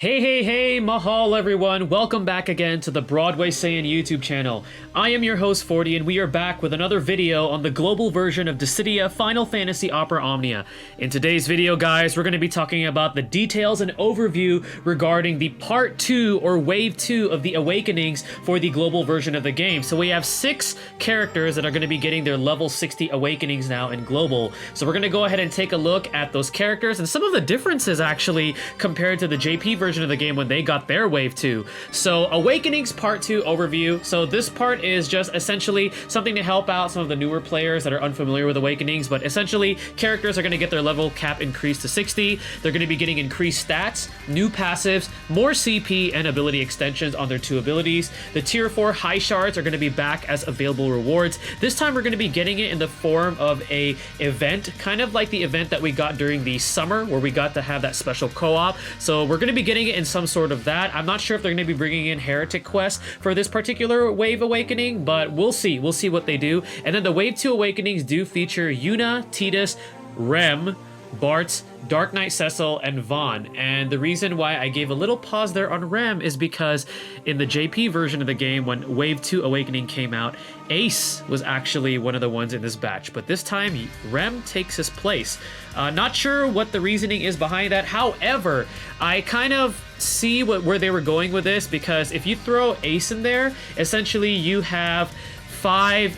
Hey, mahal everyone! Welcome back again to the Broadway Saiyan YouTube channel. I am your host 40 and we are back with another video on the global version of Dissidia Final Fantasy Opera Omnia. In today's video, guys, we're going to be talking about the details and overview regarding the Part 2 or Wave 2 of the Awakenings for the global version of the game. So we have 6 characters that are going to be getting their level 60 Awakenings now in global. So we're going to go ahead and take a look at those characters and some of the differences actually compared to the JP version of the game when they got their Wave 2. So Awakenings Part 2 overview. So this part is just essentially something to help out some of the newer players that are unfamiliar with Awakenings, but essentially characters are going to get their level cap increased to 60. They're going to be getting increased stats, new passives, more CP, and ability extensions on their 2 abilities. The Tier 4 high shards are going to be back as available rewards. This time we're going to be getting it in the form of a event, kind of like the event that we got during the summer where we got to have that special co-op. So we're going to be getting it in some sort of that. I'm not sure if they're going to be bringing in Heretic quests for this particular Wave Awakening, but we'll see. We'll see what they do. And then the Wave 2 Awakenings do feature YUNA, TIDUS, REM, BARTZ, Dark Knight CECIL, and VAAN. And the reason why I gave a little pause there on REM is because in the JP version of the game, when Wave 2 Awakening came out, Ace was actually one of the ones in this batch. But this time, REM takes his place. Not sure what the reasoning is behind that. However, I kind of see where they were going with this, because if you throw Ace in there, essentially you have 5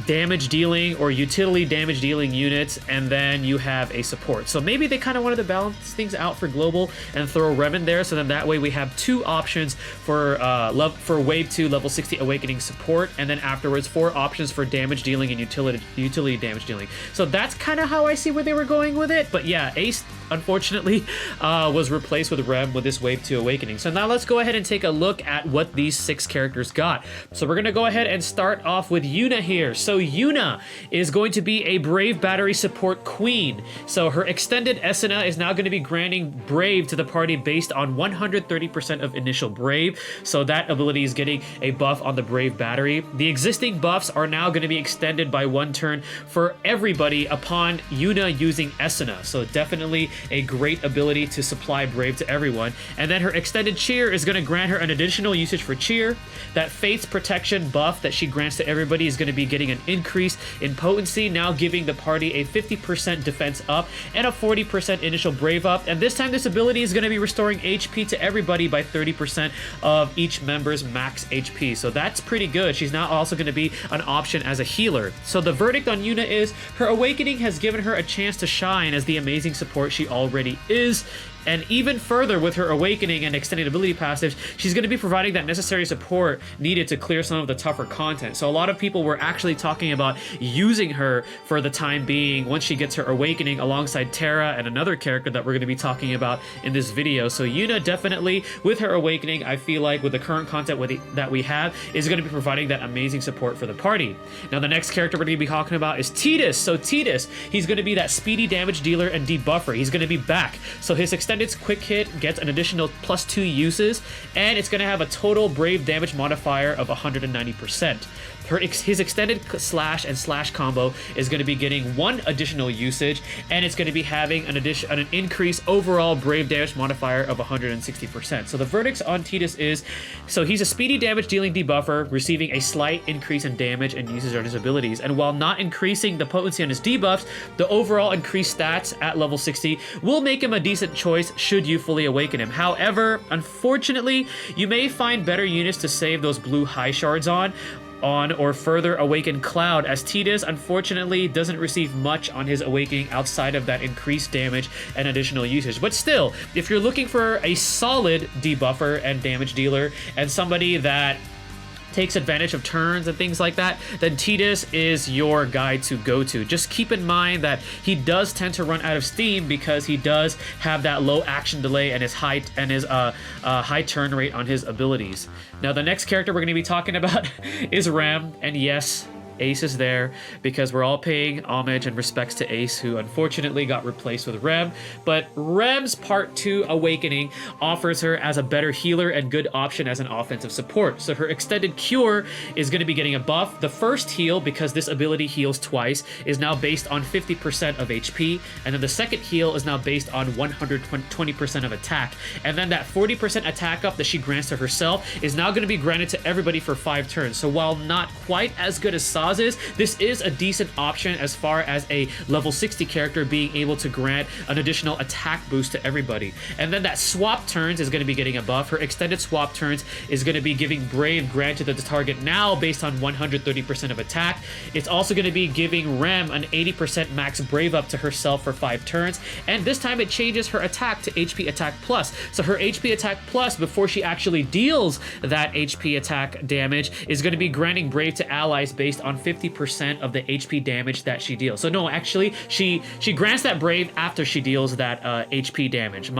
damage dealing or utility damage dealing units, and then you have a support. So maybe they kind of wanted to balance things out for global and throw Rem in there, so then that way we have 2 options for Wave 2 level 60 Awakening support, and then afterwards 4 options for damage dealing and utility damage dealing. So that's kind of how I see where they were going with it. But yeah, Ace unfortunately was replaced with Rem with this Wave 2 Awakening. So now let's go ahead and take a look at what these 6 characters got. So we're gonna go ahead and start off with YUNA here. So YUNA is going to be a Brave Battery Support Queen. So her extended Esuna is now going to be granting Brave to the party based on 130% of initial Brave. So that ability is getting a buff on the Brave Battery. The existing buffs are now going to be extended by 1 turn for everybody upon YUNA using Esuna. So definitely a great ability to supply Brave to everyone. And then her extended Cheer is going to grant her an additional usage for Cheer. That Fate's Protection buff that she grants to everybody is going to be getting an increase in potency, now giving the party a 50% defense up and a 40% initial Brave up. And this time this ability is going to be restoring HP to everybody by 30% of each member's max HP. So that's pretty good. She's now also going to be an option as a healer. So the verdict on YUNA is her Awakening has given her a chance to shine as the amazing support she already is. And even further, with her Awakening and extended ability passives, she's going to be providing that necessary support needed to clear some of the tougher content. So a lot of people were actually talking about using her for the time being once she gets her Awakening alongside Terra and another character that we're going to be talking about in this video. So YUNA definitely, with her Awakening, I feel like with the current content that we have, is going to be providing that amazing support for the party. Now the next character we're going to be talking about is TIDUS. So TIDUS, he's going to be that speedy damage dealer and debuffer. He's going to be back. So his extended quick hit gets an additional +2 uses, and it's going to have a total Brave damage modifier of 190%. His extended slash and slash combo is going to be getting 1 additional usage, and it's going to be having an increased overall Brave damage modifier of 160%. So the verdicts on TIDUS is, so he's a speedy damage dealing debuffer, receiving a slight increase in damage and usage on his abilities, and while not increasing the potency on his debuffs, the overall increased stats at level 60 will make him a decent choice should you fully awaken him. However, unfortunately, you may find better units to save those blue high shards on or further awaken Cloud, as TIDUS unfortunately doesn't receive much on his Awakening outside of that increased damage and additional usage. But still, if you're looking for a solid debuffer and damage dealer and somebody that takes advantage of turns and things like that, then TIDUS is your guy to go to. Just keep in mind that he does tend to run out of steam because he does have that low action delay and his high turn rate on his abilities. Now the next character we're going to be talking about is Rem, and yes, Ace is there because we're all paying homage and respects to Ace, who unfortunately got replaced with Rem. But Rem's Part 2 Awakening offers her as a better healer and good option as an offensive support. So her extended cure is going to be getting a buff. The first heal, because this ability heals twice, is now based on 50% of HP, and then the second heal is now based on 120% of attack. And then that 40% attack up that she grants to herself is now going to be granted to everybody for 5 turns. So while not quite as good as Saz is, this is a decent option as far as a level 60 character being able to grant an additional attack boost to everybody. And then that swap turns is going to be getting a buff. Her extended swap turns is going to be giving Brave granted to the target now based on 130% of attack. It's also going to be giving Rem an 80% max Brave up to herself for 5 turns, and this time it changes her attack to HP attack plus. So her HP attack plus, before she actually deals that HP attack damage, is going to be granting Brave to allies based on 50% of the HP damage that she deals. So no, actually, she grants that Brave after she deals that HP damage.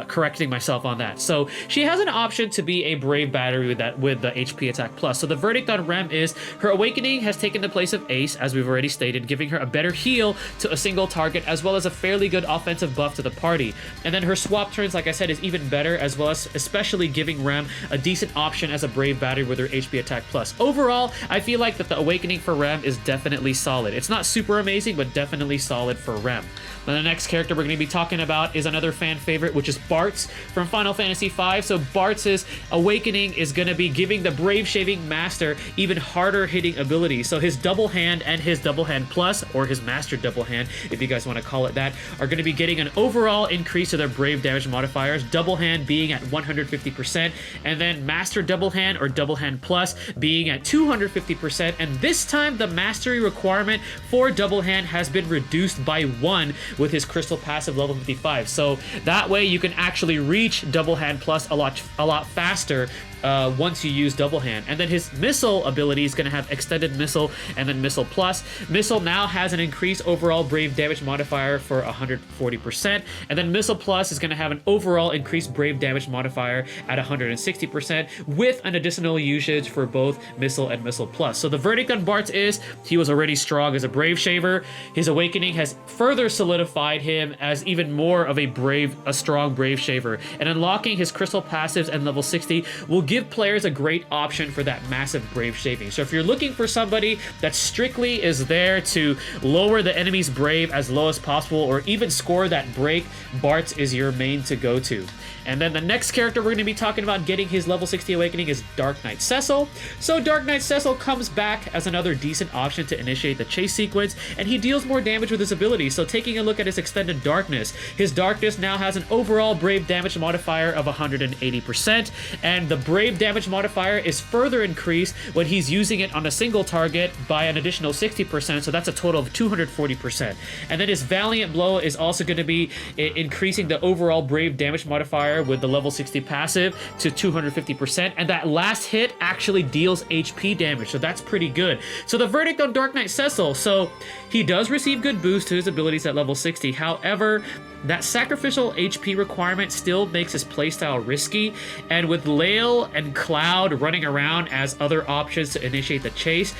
Correcting myself on that. So she has an option to be a Brave battery with the HP attack plus. So the verdict on Rem is her Awakening has taken the place of Ace, as we've already stated, giving her a better heal to a single target as well as a fairly good offensive buff to the party. And then her swap turns, like I said, is even better, as well as especially giving Rem a decent option as a Brave battery with her HP attack plus. Overall, I feel like that the Awakening for Rem is definitely solid. It's not super amazing, but definitely solid for Rem. Now, the next character we're going to be talking about is another fan favorite, which is BARTZ from Final Fantasy V. So BARTZ's Awakening is going to be giving the Brave Shaving Master even harder hitting abilities. So his Double Hand and his Double Hand Plus, or his Master Double Hand, if you guys want to call it that, are going to be getting an overall increase to their Brave damage modifiers, Double Hand being at 150%, and then Master Double Hand or Double Hand Plus being at 250%, and this time the mastery requirement for Double Hand has been reduced by 1 with his Crystal Passive level 55. So that way you can actually reach Double Hand Plus a lot faster once you use Double Hand. And then his Missile ability is going to have Extended Missile and then Missile Plus. Missile now has an increased overall Brave damage modifier for 140%, and then Missile Plus is going to have an overall increased Brave damage modifier at 160% with an additional usage for both Missile and Missile Plus. So the verdict on BARTZ is he was already strong as a Brave Shaver. His Awakening has further solidified him as even more of a strong Brave Shaver, and unlocking his Crystal Passives and level 60 will give players a great option for that massive Brave shaving. So if you're looking for somebody that strictly is there to lower the enemy's Brave as low as possible or even score that break, BARTZ is your main to go to. And then the next character we're going to be talking about getting his level 60 Awakening is Dark Knight Cecil. So Dark Knight Cecil comes back as another decent option to initiate the chase sequence, and he deals more damage with his ability. So taking a look at his extended Darkness, his Darkness now has an overall Brave damage modifier of 180%, and the Brave damage modifier is further increased when he's using it on a single target by an additional 60%, so that's a total of 240%. And then his Valiant Blow is also going to be increasing the overall Brave damage modifier with the level 60 passive to 250%, and that last hit actually deals HP damage, so that's pretty good. So the verdict on Dark Knight Cecil, so he does receive good boost to his abilities at level 60. However, that sacrificial HP requirement still makes his playstyle risky, and with Lael and Cloud running around as other options to initiate the chase,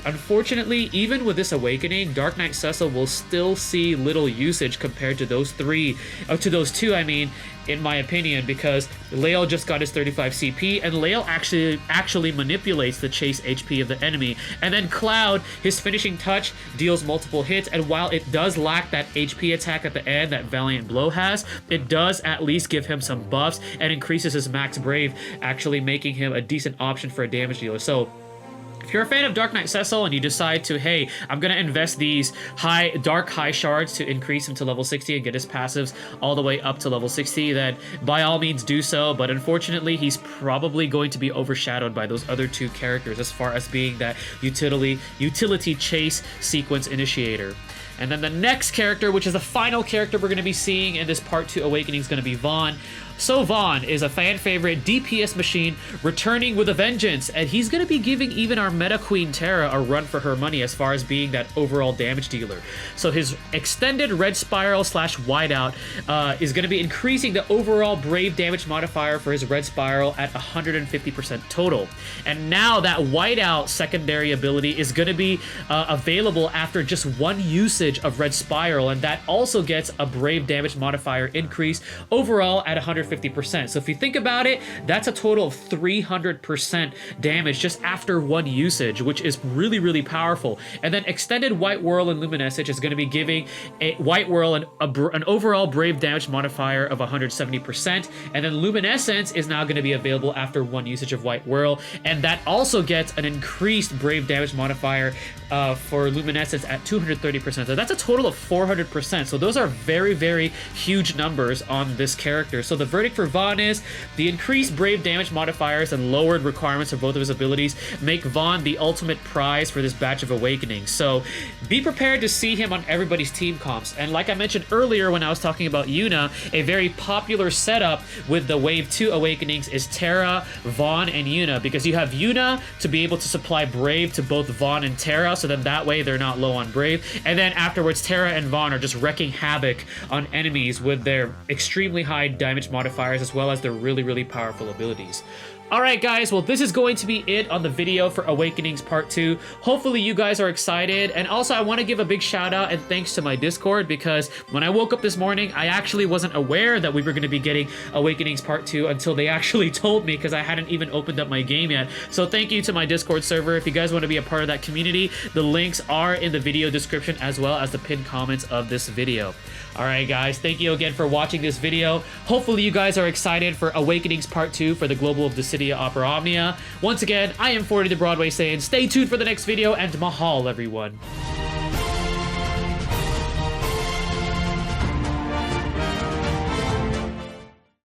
unfortunately, even with this Awakening, Dark Knight Cecil will still see little usage compared to those two, I mean, in my opinion, because Lael just got his 35 CP, and Lael actually manipulates the chase HP of the enemy. And then Cloud, his finishing touch deals multiple hits, and while it does lack that HP attack at the end that Valiant Blow has, it does at least give him some buffs and increases his max Brave, actually making him a decent option for a damage dealer. So if you're a fan of Dark Knight Cecil and you decide to, hey, I'm going to invest these dark high shards to increase him to level 60 and get his passives all the way up to level 60, then by all means do so. But unfortunately, he's probably going to be overshadowed by those other two characters as far as being that utility chase sequence initiator. And then the next character, which is the final character we're going to be seeing in this Part 2 Awakening, is going to be VAAN. So VAAN is a fan favorite DPS machine returning with a vengeance, and he's going to be giving even our meta queen Terra a run for her money as far as being that overall damage dealer. So his extended red spiral / whiteout is going to be increasing the overall brave damage modifier for his red spiral at 150% total. And now that whiteout secondary ability is going to be available after just one usage of red spiral, and that also gets a brave damage modifier increase overall at 150%. So if you think about it, that's a total of 300% damage just after one usage, which is really, really powerful. And then extended White Whirl and Luminescence is going to be giving a White Whirl an overall brave damage modifier of 170%. And then Luminescence is now going to be available after one usage of White Whirl, and that also gets an increased brave damage modifier for Luminescence at 230%. So that's a total of 400%. So those are very, very huge numbers on this character. So the verdict for VAAN is the increased brave damage modifiers and lowered requirements for both of his abilities make VAAN the ultimate prize for this batch of Awakenings. So be prepared to see him on everybody's team comps. And like I mentioned earlier when I was talking about YUNA, a very popular setup with the Wave 2 Awakenings is Terra, VAAN, and YUNA, because you have YUNA to be able to supply Brave to both VAAN and Terra, so then that way they're not low on Brave. And then afterwards, Terra and VAAN are just wrecking havoc on enemies with their extremely high damage modifiers as well as their really, really powerful abilities. Alright guys, well this is going to be it on the video for Awakenings Part 2. Hopefully you guys are excited, and also I want to give a big shout out and thanks to my Discord, because when I woke up this morning I actually wasn't aware that we were going to be getting Awakenings Part 2 until they actually told me, because I hadn't even opened up my game yet. So thank you to my Discord server. If you guys want to be a part of that community, the links are in the video description as well as the pinned comments of this video. Alright guys, thank you again for watching this video. Hopefully you guys are excited for Awakenings Part 2 for the Global of Dissidia Opera Omnia. Once again, I am 40 the Broadway saying stay tuned for the next video, and mahal everyone.